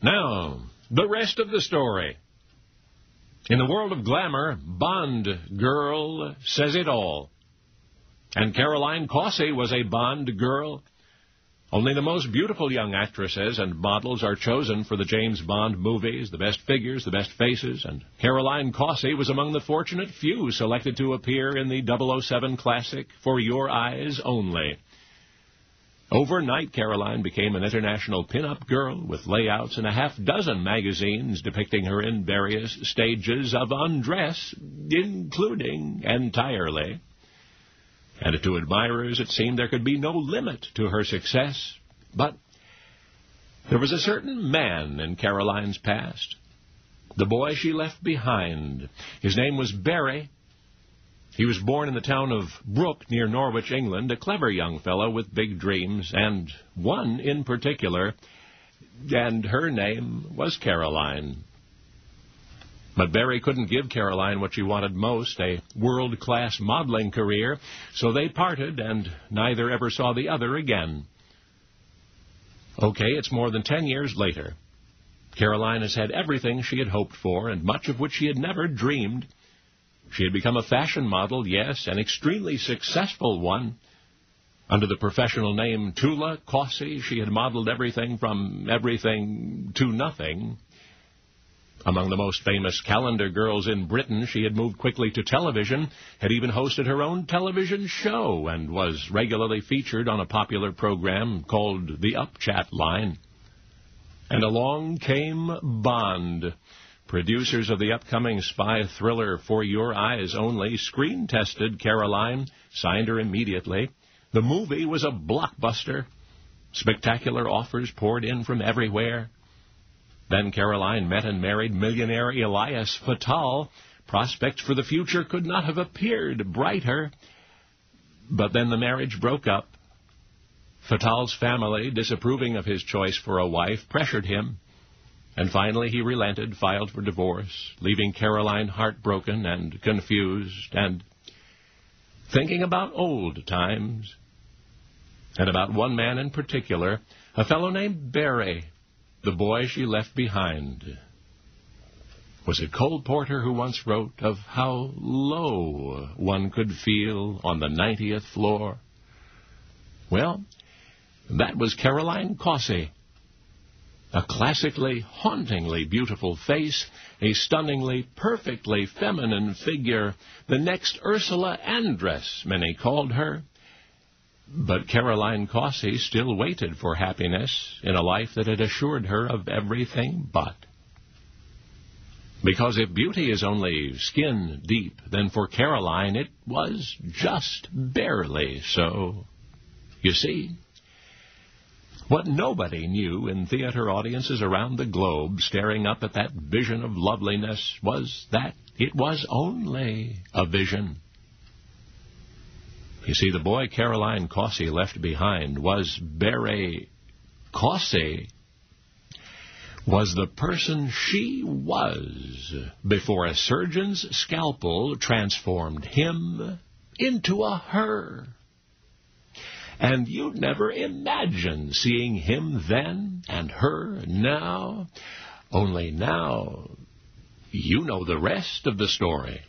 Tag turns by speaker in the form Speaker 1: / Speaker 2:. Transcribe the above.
Speaker 1: Now, the rest of the story. In the world of glamour, Bond girl says it all. And Caroline Cossey was a Bond girl. Only the most beautiful young actresses and models are chosen for the James Bond movies, the best figures, the best faces, and Caroline Cossey was among the fortunate few selected to appear in the 007 classic For Your Eyes Only. Overnight, Caroline became an international pin-up girl with layouts in a half-dozen magazines depicting her in various stages of undress, including entirely. And to admirers, it seemed there could be no limit to her success. But there was a certain man in Caroline's past, the boy she left behind. His name was Barry. He was born in the town of Brooke near Norwich, England, a clever young fellow with big dreams, and one in particular, and her name was Caroline. But Barry couldn't give Caroline what she wanted most, a world-class modeling career, so they parted, and neither ever saw the other again. Okay, it's more than 10 years later. Caroline has had everything she had hoped for, and much of which she had never dreamed. She had become a fashion model, yes, an extremely successful one. Under the professional name Tula Cossey, she had modeled everything from everything to nothing. Among the most famous calendar girls in Britain, she had moved quickly to television, had even hosted her own television show, and was regularly featured on a popular program called The Upchat Line. And along came Bond. Producers of the upcoming spy thriller For Your Eyes Only screen-tested Caroline, signed her immediately. The movie was a blockbuster. Spectacular offers poured in from everywhere. Then Caroline met and married millionaire Elias Fatal. Prospects for the future could not have appeared brighter. But then the marriage broke up. Fatal's family, disapproving of his choice for a wife, pressured him. And finally he relented, filed for divorce, leaving Caroline heartbroken and confused and thinking about old times. And about one man in particular, a fellow named Barry, the boy she left behind. Was it Cole Porter who once wrote of how low one could feel on the 90th floor? Well, that was Caroline Cossey. A classically, hauntingly beautiful face, a stunningly, perfectly feminine figure, the next Ursula Andress, many called her. But Caroline Cossey still waited for happiness in a life that had assured her of everything but. Because if beauty is only skin deep, then for Caroline it was just barely so. You see, what nobody knew in theater audiences around the globe staring up at that vision of loveliness was that it was only a vision. You see, the boy Caroline Cossey left behind was Barry Cossey, was the person she was before a surgeon's scalpel transformed him into a her. And you'd never imagine seeing him then and her now. Only now, you know the rest of the story.